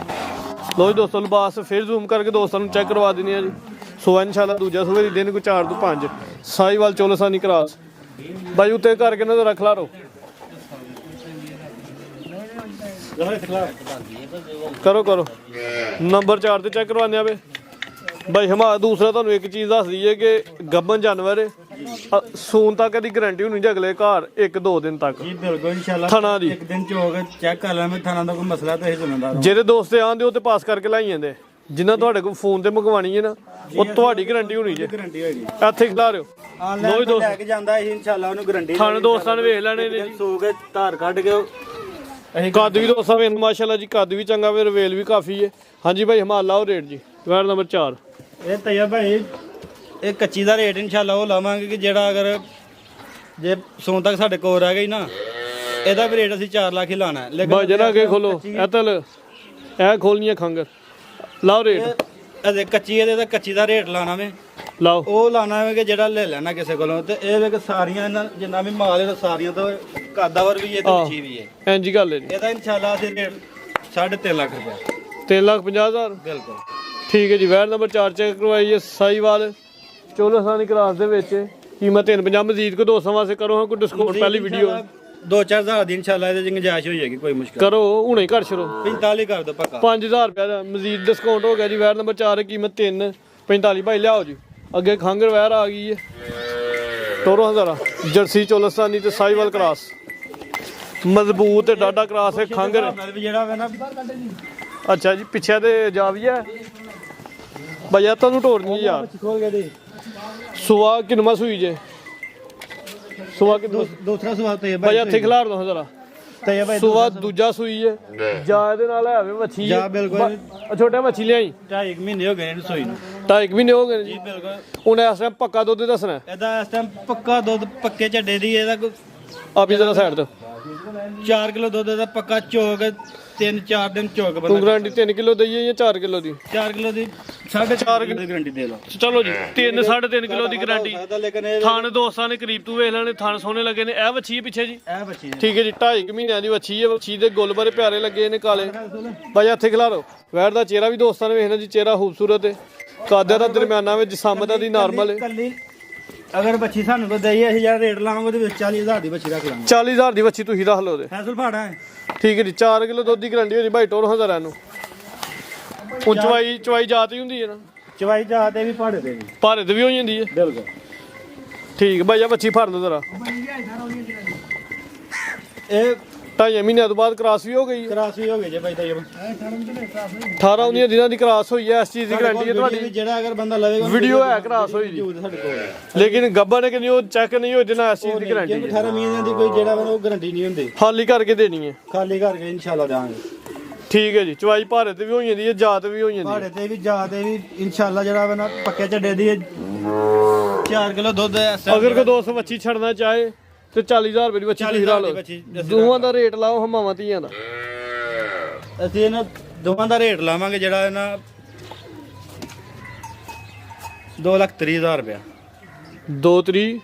ਲੋ ਜੀ ਦੋਸਤੋ ਲਿਬਾਸ ਫਿਰ ਜ਼ੂਮ ਕਰਕੇ ਦੋਸਤਾਂ ਨੂੰ ਚੈੱਕ ਕਰਵਾ ਦਿੰਦੇ ਆ ਜੀ ਸੋ ਇਨਸ਼ਾਅੱਲਾ ਦੂਜਾ ਸੂਏ ਦੀ ਦਿਨ ਕੋ 4 ਤੋਂ 5 ਸਾਹੀਵਾਲ ਚੋਲਸਾਨੀ ਕਰਾਸ ਭਾਈ ਉੱਤੇ ਕਰਕੇ ਨਾ ਰੱਖ ਲਾ ਰੋ ਕਰੋ ਨੰਬਰ 4 ਤੇ ਚੈੱਕ ਕਰਵਾਉਂਦੇ ਆ ਵੇ ਭਾਈ ਹਮਾ ਦੂਸਰਾ ਤੁਹਾਨੂੰ ਇੱਕ ਚੀਜ਼ ਦੱਸ ਦਈਏ ਕਿ ਗੱਬਨ ਜਾਨਵਰ ਸੂਨ ਤੱਕ ਦੀ ਗਾਰੰਟੀ ਹੋਣੀ ਜੇ ਅਗਲੇ ਘਰ 1-2 ਦਿਨ ਤੱਕ ਜੀ ਬਿਲਕੁਲ ਇਨਸ਼ਾਅੱਲਾ ਥਣਾ ਦੀ ਇੱਕ ਦਿਨ ਚ ਹੋ ਕੇ ਚੈੱਕ ਕਰ ਲੈਣਾ ਥਣਾ ਦਾ ਕੋਈ ਮਸਲਾ ਤਾਂ ਇਹ ਜ਼ਿੰਮੇਦਾਰ ਜਿਹੜੇ ਦੋਸਤ ਆਂਦੇ ਉਹ ਤੇ ਪਾਸ ਕਰਕੇ ਲਾਈ ਜਾਂਦੇ ਜਿੰਨਾ ਤੁਹਾਡੇ ਕੋਲ ਫੋਨ ਤੇ ਮੰਗਵਾਣੀ ਹੈ ਨਾ ਉਹ ਤੁਹਾਡੀ ਗਾਰੰਟੀ ਹੋਣੀ ਜੇ ਗਾਰੰਟੀ ਹੋਏਗੀ ਇੱਥੇ ਖਿਲਾ ਰਿਓ ਆਨਲਾਈਨ ਤੋਂ ਲੈ ਕੇ ਜਾਂਦਾ ਇਹ ਇਨਸ਼ਾਅੱਲਾ ਉਹਨੂੰ ਗਾਰੰਟੀ ਥਣ ਦੋਸਤਾਂ ਨੇ ਵੇਖ ਲੈਣੇ ਨੇ ਜੀ ਸੋ ਕੇ ਧਾਰ ਕੱਢ ਕੇ ਅਸੀਂ ਕੱਦ ਵੀ ਦੋਸਤਾਂ ਵੇਖ ਮਾਸ਼ਾਅੱਲਾ ਜੀ ਕੱਦ ਵੀ ਚੰਗਾ ਵੇ ਰਵੇਲ ਵੀ ਕਾਫੀ ਹੈ ਹਾਂਜੀ ਭਾਈ ਹਮਾਲਾ ਉਹ ਰੇਟ ਜੀ ਵਾਰ ਨੰਬਰ 4 ਇਹ ਤਈਆ ਭਾਈ ਇਹ ਕੱਚੀ ਦਾ ਰੇਟ ਇਨਸ਼ਾਅੱਲਾ ਉਹ ਲਾਵਾਂਗੇ ਕਿ ਜਿਹੜਾ ਅਗਰ ਜੇ ਸੋਨ ਤੱਕ ਸਾਡੇ ਕੋਲ ਰਹਿ ਗਈ ਨਾ ਇਹਦਾ ਵੀ ਰੇਟ ਅਸੀਂ 4 ਲੱਖ ਹੀ ਲਾਣਾ ਹੈ ਭਾਈ ਜਰਾ ਅੱਗੇ ਖੋਲੋ ਐਤਲ ਇਹ ਖੋਲਣੀਆਂ ਖੰਗਰ ਲਾਓ ਰੇਟ ਇਹਦੇ ਕੱਚੀ ਇਹਦੇ ਤਾਂ ਕੱਚੀ ਦਾ ਰੇਟ ਲਾਣਾ ਵੇ ਲਾਓ ਉਹ ਲਾਣਾ ਵੇ ਕਿ ਜਿਹੜਾ ਲੈ ਲੈਣਾ ਕਿਸੇ ਕੋਲੋਂ ਤੇ ਇਹ ਵੇ ਕਿ ਸਾਰੀਆਂ ਇਹਨਾਂ ਜਿੰਨਾ ਵੀ ਮਾਲ ਇਹਦਾ ਸਾਰੀਆਂ ਤੋਂ ਕਾਦਾਵਰ ਵੀ ਹੈ ਤੇ ਮੱਛੀ ਵੀ ਹੈ ਇੰਜੀ ਗੱਲ ਹੈ ਜੀ ਇਹਦਾ ਇਨਸ਼ਾਅੱਲਾ ਅਸੀਂ ਰੇਟ 3.5 ਲੱਖ ਰੁਪਏ 3,50,000 ਬਿਲਕੁਲ ਠੀਕ ਹੈ ਜੀ ਵੈਰ ਨੰਬਰ 4 ਚੈੱਕ ਕਰਵਾਈਏ ਸਾਹੀਵਾਲ ਚੋਲਸਾਨੀ ਕਰਾਸ ਦੇ ਵਿੱਚ ਕੀਮਤ 350 ਮਜ਼ੀਦ ਕੋ ਦੋਸਤਾਂ ਵਾਸਤੇ ਕਰੋ ਹਾਂ ਕੋਈ ਡਿਸਕਾਊਂਟ ਪਹਿਲੀ ਵੀਡੀਓ 2-4 ਹਜ਼ਾਰ ਦੀ ਇਨਸ਼ਾਅੱਲਾ ਇਹਦੇ ਚ ਗੁੰਜਾਇਸ਼ ਹੋ ਜਾਏਗੀ ਕੋਈ ਮੁਸ਼ਕਲ ਕਰੋ ਹੁਣੇ ਘਰ ਛਰੋ 45 ਕਰ ਦੋ ਪੱਕਾ 5000 ਰੁਪਏ ਦਾ ਮਜ਼ੀਦ ਡਿਸਕਾਊਂਟ ਹੋ ਗਿਆ ਜੀ ਵੈਰ ਨੰਬਰ 4 ਕੀਮਤ 345 ਭਾਈ ਲਿਆਓ ਜੀ ਅੱਗੇ ਖੰਗਰ ਵੈਰ ਆ ਗਈ ਹੈ ਟੋਰੋ ਹਜ਼ਾਰਾ ਜਰਸੀ ਚੋਲਸਾਨੀ ਤੇ ਸਾਹੀਵਾਲ ਕਰਾਸ ਮਜ਼ਬੂਤ ਤੇ ਡਾਡਾ ਕਰਾਸ ਹੈ ਖੰਗਰ ਜਿਹੜਾ ਵੇ ਨਾ ਅੱਛਾ ਜੀ ਪਿੱਛੇ ਤੇ ਜਾ ਵੀ ਹੈ ਭਈਆ ਤੁਹਾਨੂੰ ਢੋਰਨੀ ਯਾਰ ਖੋਲ ਕੇ ਦੇ ਸੁਆ ਕਿਨਮਾ ਸੂਈ ਜੇ ਸੁਆ ਕਿ ਦੂਸਰਾ ਸਵਾਲ ਤੇ ਭਈਆ ਇੱਥੇ ਖਿਲਾਰ ਦੋ ਜ਼ਰਾ ਤੇ ਭਾਈ ਸੁਆ ਦੂਜਾ ਸੂਈ ਹੈ ਜਾ ਇਹਦੇ ਨਾਲ ਹੈਵੇ ਮੱਛੀ ਜਾ ਬਿਲਕੁਲ ਛੋਟਾ ਮੱਛੀ ਲਿਆਈ 2.5 ਮਹੀਨੇ ਹੋ ਗਏ ਇਹਨੂੰ ਸੋਈ ਨੂੰ 2.5 ਮਹੀਨੇ ਹੋ ਗਏ ਨੇ ਜੀ ਜੀ ਬਿਲਕੁਲ ਹੁਣ ਇਸ ਟਾਈਮ ਪੱਕਾ ਦੁੱਧ ਦੱਸਣਾ ਇਹਦਾ ਇਸ ਟਾਈਮ ਪੱਕਾ ਦੁੱਧ ਪੱਕੇ ਝੱਡੇ ਦੀ ਇਹਦਾ ਆਪੀ ਜਰਾ ਸਾਈਡ ਤੋਂ 4 ਕਿਲੋ ਦੁੱਧ ਦਾ ਪੱਕਾ ਚੋਕ 3-4 ਦਿਨ ਚੋਕ ਤੂੰ ਬੰਦਾ ਗਾਰੰਟੀ 3 ਕਿਲੋ ਦਈਏ ਜਾਂ 4 ਕਿਲੋ ਦੀ 4 ਕਿਲੋ ਦੀ 4.5 ਕਿਲੋ ਦੀ ਗਾਰੰਟੀ ਦੇ ਲਓ ਚਲੋ ਜੀ 3.5 ਕਿਲੋ ਦੀ ਗਾਰੰਟੀ ਲੇਕਿਨ ਇਹ ਥਣ ਦੋਸਤਾਂ ਨੇ ਕਰੀਬ ਤੂੰ ਵੇਖ ਲੈਣੇ ਥਣ ਸੋਹਣੇ ਲੱਗੇ ਨੇ ਇਹ ਵੱਛੀ ਹੈ ਪਿੱਛੇ ਜੀ ਇਹ ਬੱਚੀ ਠੀਕ ਹੈ ਜੀ 2.5 ਮਹੀਨਿਆਂ ਦੀ ਵੱਛੀ ਹੈ ਵੱਛੀ ਦੇ ਗੁੱਲ ਬੜੇ ਪਿਆਰੇ ਲੱਗੇ ਨੇ ਕਾਲੇ ਭਾਈ ਇੱਥੇ ਖਿਲਾ ਲਓ ਵੈਰ ਦਾ ਚਿਹਰਾ ਵੀ ਦੋਸਤਾਂ ਨੇ ਵੇਖਣਾ ਜੀ ਚਿਹਰਾ ਖੂਬਸੂਰਤ ਹੈ ਕਾਦੇ ਦਾ ਦਰਮਿਆਨਾ ਵਿੱਚ ਜਿਸਮ ਦਾ ਦੀ ਨਾਰਮਲ ਹੈ ਕੱਲੀ ਅਗਰ ਬੱਚੀ ਸਾਨੂੰ ਕੋ ਦਈਏ ਅਸੀਂ ਜਿਹੜਾ ਰੇਟ ਲਾਵਾਂਗੇ ਉਹਦੇ ਵਿੱਚ 40000 ਦੀ ਬੱਚੀ ਰੱਖ ਲਾਂਗੇ 40000 ਦੀ ਵੱਛੀ ਤੁਸੀਂ ਰੱਖ ਲਓ ਉਹਦੇ ਫੈਸਲ ਫਾੜਾ ਹੈ ਠੀਕ ਹੈ ਜੀ 4 ਕਿਲੋ ਦੁੱਧ ਦੀ ਗਾਰੰਟੀ ਹੋ ਜੀ ਭਾਈ ਟੋਰ ਹਜ਼ਾਰਾਂ ਨੂੰ ਹੁਣ ਚਵਾਈ ਜਾਤ ਹੀ ਹੁੰਦੀ ਹੈ ਨਾ ਚਵਾਈ ਜਾ ਤੇ ਵੀ ਪਹਾੜੇ ਤੇ ਵੀ ਭਾਰਤ ਵੀ ਹੋ ਜਾਂਦੀ ਹੈ ਬਿਲਕੁਲ ਠੀਕ ਭਾਈ ਆ ਵੱਛੀ ਫੜ ਲਓ ਜ਼ਰਾ ਇਹ 2.5 ਮਹੀਨਿਆਂ ਤੋਂ ਬਾਅਦ ਕ੍ਰਾਸ ਵੀ ਹੋ ਗਈ ਹੈ ਕਰਾਸ ਵੀ ਹੋ ਗਏ ਜੇ ਭਾਈ ਤਾਂ 18 19 ਦਿਨਾਂ ਦੀ ਕ੍ਰਾਸ ਹੋਈ ਹੈ ਇਸ ਚੀਜ਼ ਦੀ ਗਾਰੰਟੀ ਹੈ ਤੁਹਾਡੀ ਜਿਹੜਾ ਅਗਰ ਬੰਦਾ ਲਵੇਗਾ ਵੀਡੀਓ ਹੈ ਕ੍ਰਾਸ ਹੋਈ ਦੀ ਸਾਡੇ ਕੋਲ ਲੇਕਿਨ ਗੱਬਾ ਨੇ ਕਿ ਨਹੀਂ ਉਹ ਚੈੱਕ ਨਹੀਂ ਹੋ ਜਨਾ ਇਸ ਚੀਜ਼ ਦੀ ਗਾਰੰਟੀ 18 ਮਹੀਨਿਆਂ ਦੀ ਕੋਈ ਜਿਹੜਾ ਵਾ ਉਹ ਗਾਰੰਟੀ ਨਹੀਂ ਹੁੰਦੀ ਖਾਲੀ ਕਰਕੇ ਦੇਣੀ ਹੈ ਖਾਲੀ ਕਰਕੇ ਇਨਸ਼ਾਅੱਲਾ ਦੇਵਾਂਗੇ ਠੀਕ ਹੈ ਜੀ ਚਵਾਈ ਭਾਰਤ ਵੀ ਹੋ ਜਾਂਦੀ ਹੈ ਜਾਤ ਵੀ ਹੋ ਜਾਂਦੀ ਹੈ ਪਹਾੜੇ ਤੇ ਵੀ ਜਾ ਤੇ ਵੀ ਇਨਸ਼ਾਅੱਲਾ ਜਿਹੜਾ ਵਾ ਨਾ ਪੱਕੇ ਝੱਡੇ ਦੀ 4 ਕਿਲੋ ਦੁੱਧ ਅਗਰ ਕੋਈ ਦੋਸਤ ਵੱਛੀ ਛੱਡਣਾ ਚਾਹੇ ਤੇ 40000 ਰੁਪਏ ਦੀ ਵੱਛੀ ਤੁਸੀਂ ਲਾ ਲਓ ਦੋਵਾਂ ਦਾ ਰੇਟ ਲਾਓ ਹਮਾਵਾਂ ਧੀਆਂ ਦਾ ਅਸੀਂ ਇਹਨਾਂ ਦੋਵਾਂ ਦਾ ਰੇਟ ਲਾਵਾਂਗੇ ਜਿਹੜਾ ਇਹਨਾਂ 2,30,000 ਰੁਪਇਆ 2 ਤਰੀਕ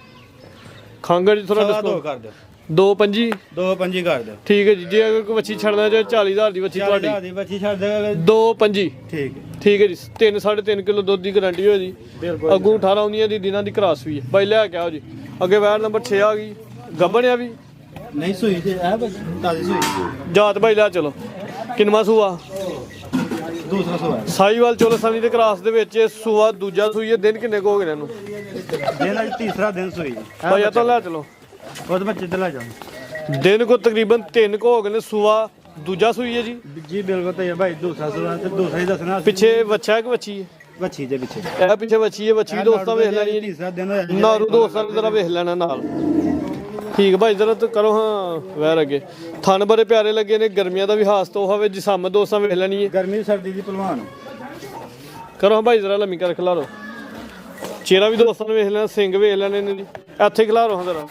ਖਾਂਗਰ ਜੀ ਥੋੜਾ ਦੋ ਡਿਸਕਾਊਂਟ ਕਰ ਦਿਓ 2.5 2.5 ਕਰ ਦਿਓ ਠੀਕ ਹੈ ਜੀ ਜੇ ਅਗਰ ਕੋਈ ਵੱਛੀ ਛੱਡਣਾ ਚਾਹੇ 40000 ਦੀ ਵੱਛੀ ਤੁਹਾਡੀ 4,000 ਦੀ ਬੱਚੀ ਛੱਡ ਦੇਗਾ 2.5 ਠੀਕ ਹੈ ਠੀਕ ਹੈ ਜੀ 3.5 ਕਿਲੋ ਦੁੱਧ ਦੀ ਗਾਰੰਟੀ ਹੋਈ ਜੀ ਬਿਲਕੁਲ ਅੱਗੋਂ 18 19 ਦੀ ਦਿਨਾਂ ਦੀ ਕ੍ਰਾਸ ਵੀ ਹੈ ਬਾਈ ਲੈ ਕੇ ਆਓ ਜੀ ਅੱਗੇ ਵੈਰ ਨੰਬਰ 6 ਆ ਗਈ ਗੱਬਣਿਆ ਵੀ ਨਹੀਂ ਸੂਈ ਤੇ ਇਹ ਬੱਚੀ ਤਾਜ਼ੀ ਸੂਈ ਜਾਤ ਬਾਈ ਲੈ ਚਲੋ ਕਿੰਨਵਾਂ ਸੂਆ ਦੂਸਰਾ ਸੂਆ ਸਾਹੀਵਾਲ ਚੋਲਸਾਨੀ ਦੇ ਕ੍ਰਾਸ ਦੇ ਵਿੱਚ ਇਹ ਸੂਆ ਦੂਜਾ ਸੂਈ ਹੈ ਦਿਨ ਕਿੰਨੇ ਕੁ ਹੋ ਗਏ ਨੇ ਇਹਨੂੰ ਦਿਨ ਅੱਜ ਤੀਸਰਾ ਦਿਨ ਸੂਈ ਬਾਈ ਆ ਤਾਂ ਲੈ ਚਲੋ ਉਹ ਬੱਚੇ ਤੇ ਲੈ ਜਾਓ ਦਿਨ ਕੋ ਤਕਰੀਬਨ 3 ਕੁ ਹੋ ਗਏ ਨੇ ਸੂਆ ਦੂਜਾ ਸੂਈ ਹੈ ਜੀ ਜੀ ਬਿਲਕੁਲ ਤਈਆ ਭਾਈ ਦੂਸਰਾ ਸੂਆ ਤੇ ਦੂਸਰਾ ਹੀ ਦੱਸਣਾ ਪਿੱਛੇ ਬੱਚਾ ਕਿ ਬੱਚੀ ਹੈ ਵੱਛੀ ਦੇ ਪਿੱਛੇ ਇਹ ਪਿੱਛੇ ਬੱਚੀ ਹੈ ਬੱਚੀ ਦੋਸਤਾਂ ਵੇਖ ਲੈਣੀ ਹੈ ਜੀ ਤੀਸਰਾ ਦਿਨ ਹੋਇਆ ਜੀ ਨਾਰੂ ਦੋਸਤਾਂ ਨੇ ਜਰਾ ਵੇਖ ਲੈਣਾ ਨਾਲ ਠੀਕ ਭਾਈ ਜਰਾ ਤੇ ਕਰੋ ਹਾਂ ਵੈਰ ਅੱਗੇ ਥਣ ਬੜੇ ਪਿਆਰੇ ਲੱਗੇ ਨੇ ਗਰਮੀਆਂ ਦਾ ਵੀ ਹਾਸ ਤੋਂ ਹੋਵੇ ਜਿਸਮ ਦੋਸਤਾਂ ਵੇਖ ਲੈਣੀ ਹੈ ਗਰਮੀ ਸਰਦੀ ਦੀ ਪਹਿਲਵਾਨ ਕਰੋ ਹਾਂ ਭਾਈ ਜਰਾ ਲੰਮੀ ਕਰ ਖਿਲਾਰੋ ਚਿਹਰਾ ਵੀ ਦੋਸਤਾਂ ਨੇ ਵੇਖ ਲੈਣਾ ਸਿੰਘ ਵੇਖ ਲੈਣੇ ਨੇ ਜੀ ਇੱਥੇ ਖਿਲਾਰੋ ਹਾਂ ਜਰਾ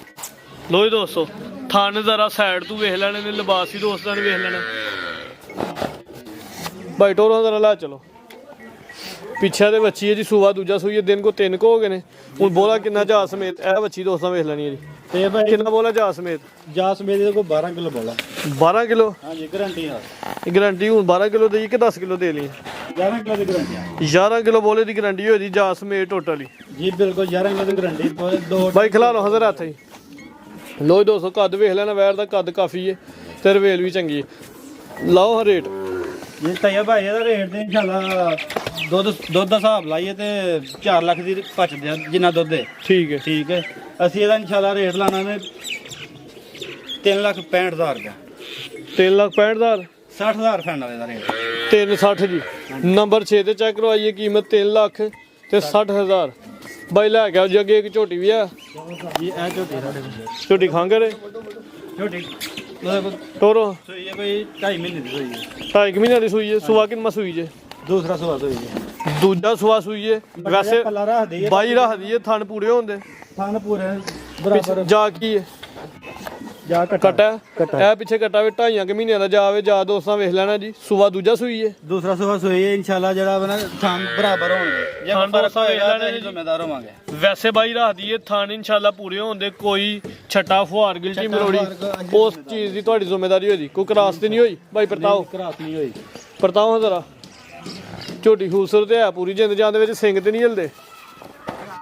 ਲੋ ਜੀ ਦੋਸਤੋ ਥਣ ਜਰਾ ਸਾਈਡ ਤੋਂ ਵੇਖ ਲੈਣੇ ਨੇ ਲਿਬਾਸ ਵੀ ਦੋਸਤਾਂ ਨੇ ਵੇਖ ਲੈਣਾ ਭਾਈ ਟੋਰੋ ਜਰਾ ਲਾ ਚਲੋ ਪਿੱਛੇ ਦੇ ਬੱਚੀ ਹੈ ਜੀ ਸੂਆ ਦੂਜਾ ਸੂਈ ਹੈ ਦਿਨ ਕੋ 3 ਕੋ ਹੋ ਗਏ ਨੇ ਹੁਣ ਬੋਲਾ ਕਿੰਨਾ ਜਾ ਸਮੇਤ ਇਹ ਬੱਚੀ ਦੋਸਤਾਂ ਵੇਖ ਲੈਣੀ ਹੈ ਜੀ ਤੇ ਭਾਈ ਕਿੰਨਾ ਬੋਲਾ ਜਾ ਸਮੇਤ ਜਾਸਮੀਨ ਦੇ ਕੋ 12 ਕਿਲੋ ਬੋਲਾ 12 ਕਿਲੋ ਹਾਂਜੀ ਗਾਰੰਟੀ ਆ ਗਾਰੰਟੀ ਹੁਣ 12 ਕਿਲੋ ਦੇਈ ਕਿ 10 ਕਿਲੋ ਦੇ ਲਈ 11 ਕਿਲੋ ਦੀ ਗਾਰੰਟੀ ਆ 11 ਕਿਲੋ ਬੋਲੇ ਦੀ ਗਾਰੰਟੀ ਹੋਈ ਜੀ ਜਾ ਸਮੇਤ ਟੋਟਲੀ ਜੀ ਬਿਲਕੁਲ 11 ਕਿਲੋ ਦੀ ਗਾਰੰਟੀ ਦੋ ਬਾਈ ਖਿਲਾਰੋ ਹਜ਼ਰ ਹੱਥ ਜੀ ਲੋ ਜੀ ਦੋਸਤੋ ਕੱਦ ਵੇਖ ਲੈਣਾ ਵੈਰ ਦਾ ਕੱਦ ਕਾਫੀ ਹੈ ਤੇ ਰਵੇਲ ਵੀ ਚੰਗੀ ਹੈ ਲਾਓ ਹਾਂ ਰੇਟ ਇਹ ਤਈਆ ਭਾਈ ਇਹਦਾ ਰੇਟ ਤੇ ਇਨਸ਼ਾਅੱਲਾ ਦੁੱਧ ਦਾ ਹਿਸਾਬ ਲਾਈਏ ਤੇ 4 ਲੱਖ ਦੀ ਪਚਦੇ ਆ ਜਿੰਨਾ ਦੁੱਧ ਹੈ ਠੀਕ ਹੈ ਠੀਕ ਹੈ ਅਸੀਂ ਇਹਦਾ ਇਨਸ਼ਾਅੱਲਾ ਰੇਟ ਲਾਣਾ ਨੇ 3,65,000 ਰੁਪਇਆ 3,65,000 60,000 ਫੈਨ ਵਾਲੇ ਦਾ ਰੇਟ 360 ਜੀ ਨੰਬਰ 6 ਤੇ ਚੈੱਕ ਕਰਵਾਈਏ ਕੀਮਤ 3 ਲੱਖ ਤੇ 60,000 ਬਾਈ ਲੈ ਕੇ ਆਓ ਜੀ ਅੱਗੇ ਇੱਕ ਝੋਟੀ ਵੀ ਆ ਜੀ ਇਹ ਝੋਟੀ ਸਾਡੇ ਕੋਲ ਝੋਟੀ ਖਾਂਗਰ ਝੋਟੀ ਉਹਦੇ ਕੋਲ ਟੋਰੋ ਸੂਈ ਹੈ ਕੋਈ 2.5 ਮਹੀਨੇ ਦੀ ਸੂਈ ਹੈ 2.5 ਮਹੀਨਿਆਂ ਦੀ ਸੂਈ ਹੈ ਸੁਆ ਕਿੰਨਾ ਸੂਈ ਜੇ ਦੂਸਰਾ ਸੂਆ ਸੂਈ ਹੈ ਦੂਜਾ ਸੁਆ ਸੂਈ ਹੈ ਵੈਸੇ ਪੱਲਾ ਰੱਖਦੀ ਹੈ ਬਾਈ ਰੱਖਦੀ ਹੈ ਥਣ ਪੂਰੇ ਹੁੰਦੇ ਥਣ ਪੂਰੇ ਬਰਾਬਰ ਜਾ ਕੀ ਹੈ ਜਾ ਕਟਾ ਇਹ ਪਿੱਛੇ ਕਟਾ ਵੇ 2.5 ਮਹੀਨਿਆਂ ਦਾ ਜਾਵੇ ਜਾ ਦੋਸਤਾਂ ਵੇਖ ਲੈਣਾ ਜੀ ਸੁਆ ਦੂਜਾ ਸੂਈ ਹੈ ਦੂਸਰਾ ਸੂਆ ਸੂਈ ਹੈ ਇਨਸ਼ਾਅੱਲਾ ਜਿਹੜਾ ਵਾ ਨਾ ਥਣ ਬਰਾਬਰ ਹੋਣਗੇ ਜੇ ਥਣ ਫਰਕ ਦੋਸਤਾਂ ਵੇਖ ਹੋਏਗਾ ਲੈਣੇ ਤਾਂ ਜੀ। ਜ਼ਿੰਮੇਦਾਰ ਹੋਵਾਂਗੇ ਵੈਸੇ ਬਾਈ ਰੱਖਦੀ ਹੈ ਥਣ ਇਨਸ਼ਾਅੱਲਾ ਪੂਰੇ ਹੁੰਦੇ ਕੋਈ ਛੱਟਾ ਫੁਹਾਰ ਗਿਲਟੀ ਮਰੋੜੀ ਉਸ ਚੀਜ਼ ਦੀ ਤੁਹਾਡੀ ਜ਼ਿੰਮੇਵਾਰੀ ਹੋਈ ਕੋਈ ਕਰਾਸ ਤੇ ਨਹੀਂ ਹੋਈ ਬਾਈ ਪਰਤਾਓ ਕਰਾਸ ਨਹੀਂ ਹੋਈ ਪਰਤਾਓ ਜ਼ਰਾ ਝੋਟੀ ਖੂਬਸੂਰਤ ਹੈ ਪੂਰੀ ਜਿੰਦ ਜਾਨ ਦੇ ਵਿੱਚ ਸਿੰਘ ਤੇ ਨਹੀਂ ਹਿਲਦੇ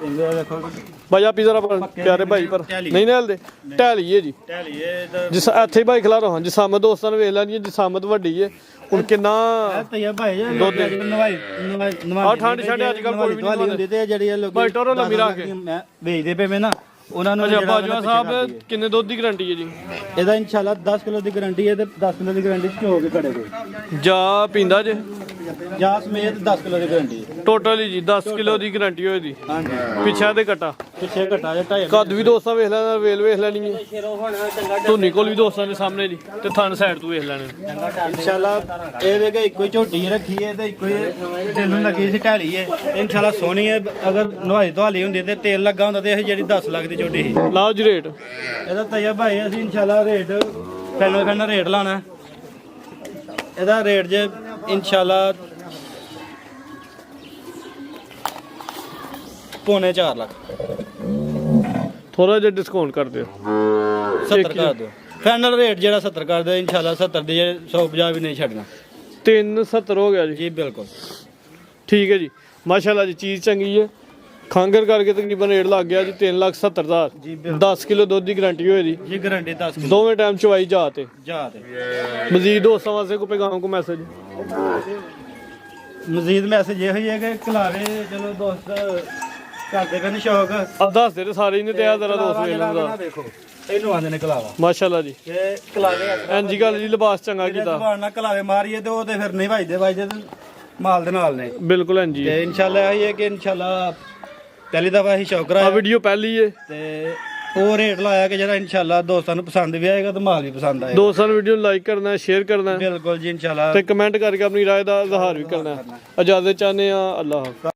ਇਹਦੇ ਦੇਖੋ ਬਾਈ ਆਪੀ ਜ਼ਰਾ ਪਿਆਰੇ ਭਾਈ ਪਰ ਨਹੀਂ ਨਾ ਹਿਲਦੇ ਢਹਿਲੀਏ ਜੀ ਢਾਲੀਏ ਤਾਂ ਜਿਸ ਇੱਥੇ ਭਾਈ ਖਿਲਾਰੋ ਹਾਂ ਜਿਸਾਮਤ ਦੋਸਤਾਂ ਨੂੰ ਵੇਖ ਲੈਣੀ ਜਿਸਾਮਤ ਵੱਡੀ ਹੈ ਹੁਣ ਕਿੰਨਾ ਤਈਆ ਭਾਈ ਜੀ ਦੁੱਧ ਨਵਾਈ ਆਹ ਠੰਡ ਛੱਡ ਅੱਜ ਕੱਲ੍ਹ ਕੋਈ ਵੀ ਨਹੀਂ ਹੁੰਦੀ ਤੇ ਜਿਹੜੀ ਇਹ ਲੋਕੀ ਭਾਈ ਟੋਰੋ ਲੰਮੀ ਰੱਖ ਕੇ। ਮੈਂ ਵੇਚਦੇ ਪਏ ਮੈਂ ਨਾ ਉਹਨਾਂ ਨੂੰ ਅੱਛਾ ਜਿਹੜਾ ਬਾਜਵਾ ਪਿੱਛੇ ਸਾਹਿਬ ਕਰਦੀ ਹੈ। ਕਿੰਨੇ ਦੁੱਧ ਦੀ ਗਾਰੰਟੀ ਹੈ ਜੀ ਇਹਦਾ ਇਨਸ਼ਾਅੱਲਾ 10 ਕਿਲੋ ਦੀ ਗਾਰੰਟੀ ਹੈ ਤੇ 10 ਕਿਲੋ ਦੀ ਗਾਰੰਟੀ ਚ ਹੋ ਕੇ ਖੜੇ ਕੋਈ ਜਾ ਪੀਂਦਾ ਜੇ ਜਾਂ ਸਮੇਤ 10 ਕਿਲੋ ਦੀ ਗਾਰੰਟੀ ਹੈ ਟੋਟਲ ਹੀ ਜੀ 10 ਕਿਲੋ ਦੀ ਗਾਰੰਟੀ ਹੋਈ ਦੀ ਹਾਂਜੀ ਪਿੱਛੇ ਤੇ ਕਟਾ ਪਿੱਛੇ ਘਟਾ ਜਾਂ ਢਾਈ ਕੱਦ ਵੀ ਦੋਸਤਾਂ ਵੇਖ ਲੈਣਾ ਵੇਲ ਵੇਖ ਲੈਣੀ ਹੈ ਧੋਨੀ ਕੋਲ ਵੀ ਦੋਸਤਾਂ ਦੇ ਸਾਹਮਣੇ ਜੀ ਤੇ ਥਣ ਸਾਈਡ ਤੋਂ ਵੇਖ ਲੈਣੇ ਇਨਸ਼ਾਅੱਲਾ ਇਹ ਵੇਗਾ ਇੱਕੋ ਹੀ ਝੋਟੀ ਰੱਖੀ ਹੈ ਤੇ ਇੱਕੋ ਹੀ ਤੇਲ ਲੱਗੀ ਸੀ ਢਾਲੀ ਹੈ ਇਨਸ਼ਾਅੱਲਾ ਸੋਹਣੀ ਹੈ ਅਗਰ ਨਵਾਈ ਧਵਾਲੀ ਹੁੰਦੀ ਤੇ ਤੇਲ ਲੱਗਾ ਹੁੰਦਾ ਤੇ ਇਹ ਜਿਹੜੀ 10 ਲੱਖ ਦੀ ਝੋਟੀ ਸੀ ਲਾਓ ਜੀ ਰੇਟ ਇਹਦਾ ਤਈਆ ਭਾਈ ਅਸੀਂ ਇਨਸ਼ਾਅੱਲਾ ਰੇਟ ਫਾਈਨਲ ਰੇਟ ਲਾਣਾ ਇਹਦਾ ਰੇਟ ਜੇ ਇਨਸ਼ਾਅੱਲਾ ਪੌਣੇ 4 ਲੱਖ ਥੋੜਾ ਜਿਹਾ ਡਿਸਕਾਊਂਟ ਕਰ ਦਿਓ 70 ਕਰ ਦਿਓ ਫਾਈਨਲ ਰੇਟ ਜਿਹੜਾ 70 ਕਰ ਦਿਓ ਇਨਸ਼ਾਅੱਲਾ 70 ਦੀ 150 ਵੀ ਨਹੀਂ ਛੱਡਣਾ 370 ਹੋ ਗਿਆ ਜੀ ਜੀ ਬਿਲਕੁਲ ਠੀਕ ਹੈ ਜੀ ਮਾਸ਼ਾਅੱਲਾ ਜੀ ਚੀਜ਼ ਚੰਗੀ ਹੈ ਖਾਂਗਰ ਕਰਕੇ ਤਕਰੀਬਨ ਰੇਟ ਲੱਗ ਗਿਆ ਜੀ 3,70,000 ਜੀ 10 ਕਿਲੋ ਦੁੱਧ ਦੀ ਗਾਰੰਟੀ ਹੋਈ ਦੀ ਜੀ ਗਾਰੰਟੀ 10 ਕਿਲੋ ਦੋਵੇਂ ਟਾਈਮ ਚਵਾਈ ਜਾ ਤੇ ਜਾ ਤੇ ਮਜ਼ੀਦ ਦੋਸਤਾਂ ਵਾਸਤੇ ਕੋਈ ਪੈਗਾਮ ਕੋ ਮੈਸੇਜ ਮਜ਼ੀਦ ਮੈਸੇਜ ਇਹ ਹੀ ਹੈ ਕਿ ਖਿਲਾਰੇ ਚਲੋ ਦੋਸਤ ਕਰਦੇ ਕਰਨ ਸ਼ੌਕ ਆ ਦੱਸ ਦੇ ਤੇ ਸਾਰੇ ਹੀ ਨੇ ਤੇ ਆ ਜ਼ਰਾ ਦੋਸਤ ਵੇਖ ਲੈਂਦਾ ਦੇਖੋ ਇਹਨੂੰ ਆਂਦੇ ਨੇ ਕਲਾਵਾ ਮਾਸ਼ਾਅੱਲਾ ਜੀ ਕਿ ਕਲਾਵੇ ਐਂਜੀ ਗੱਲ ਜੀ ਲਿਬਾਸ ਚੰਗਾ ਕੀਤਾ ਜ਼ਬਾਨ ਨਾਲ ਕਲਾਵੇ ਮਾਰੀਏ ਤੇ ਉਹ ਤੇ ਫਿਰ ਨਹੀਂ ਵੱਜਦੇ ਤੇ ਮਾਲ ਦੇ ਨਾਲ ਨੇ ਬਿਲਕੁਲ ਐਂਜੀ ਤੇ ਇਨਸ਼ਾਅੱਲਾ ਇਹ ਹੈ ਕਿ ਇਨਸ਼ਾਅੱਲਾ ਪਹਿਲੀ ਦਫਾ ਹੀ ਸ਼ੌਕ ਆ ਕਰਾਇਆ ਵੀਡੀਓ ਪਹਿਲੀ ਏ ਤੇ ਉਹ ਰੇਟ ਲਾਇਆ ਕਿ ਜਿਹੜਾ ਇਨਸ਼ਾਅੱਲਾ ਦੋਸਤਾਂ ਨੂੰ ਪਸੰਦ ਵੀ ਆਏਗਾ ਤੇ ਮਾਲ ਵੀ ਪਸੰਦ ਆਏਗਾ ਦੋਸਤਾਂ ਨੂੰ ਵੀਡੀਓ ਲਾਈਕ ਕਰਨਾ ਸ਼ੇਅਰ ਕਰਨਾ ਬਿਲਕੁਲ ਜੀ ਇਨਸ਼ਾਅੱਲਾ ਤੇ ਕਮੈਂਟ ਕਰਕੇ ਆਪਣੀ ਰਾਏ ਦਾ ਇਜ਼ਹਾਰ ਵੀ ਕਰਨਾ ਇਜਾਜ਼ਤ ਚਾਹੁੰਦੇ ਆ ਅੱਲਾਹ ਹਾਫਿਜ਼